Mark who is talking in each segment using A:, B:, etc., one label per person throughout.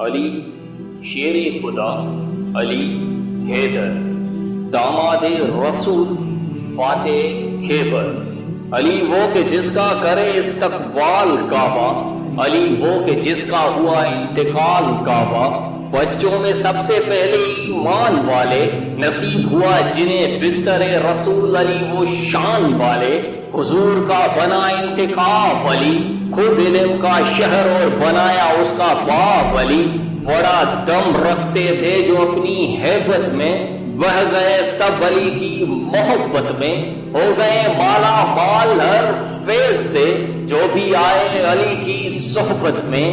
A: علی شیر خدا، علی حیدر داماد رسول فاتح خیبر، علی وہ کہ جس کا کرے استقبال کعبہ، علی وہ کہ جس کا ہوا انتقال کعبہ، بچوں میں سب سے پہلے ایمان والے، نصیب ہوا جنہیں بستر رسول، علی وہ شان والے، حضور کا بنا انتخاب علی، خود علم کا شہر اور بنایا اس کا باب علی، بڑا دم رکھتے تھے جو اپنی ہیبت میں، بہ گئے سب علی کی محبت میں، ہو گئے مالا مال ہر فیض سے جو بھی آئے علی کی صحبت میں،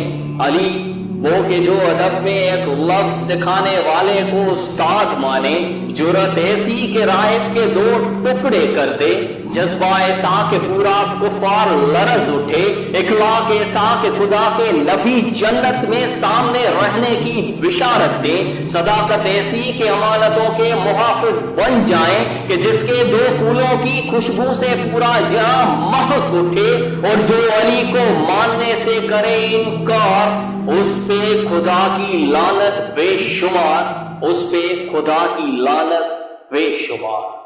A: علی وہ کہ جو ادب میں ایک لفظ سکھانے والے کو استاد مانے، جرأت ایسی کہ رائب کے دو ٹکڑے کر دے، جذبہ ایسا کہ پورا کفار لرز اٹھے، اخلاق ایسا کہ خدا کے نبی جنت میں سامنے رہنے کی بشارت دے، صداقت ایسی کہ امانتوں کے محافظ بن جائیں، کہ جس کے دو پھولوں کی خوشبو سے پورا جہاں مہک اٹھے، اور جو علی کو ماننے سے کرے انکار، اس پہ خدا کی لعنت بے شمار، اس پہ خدا کی لعنت بے شمار۔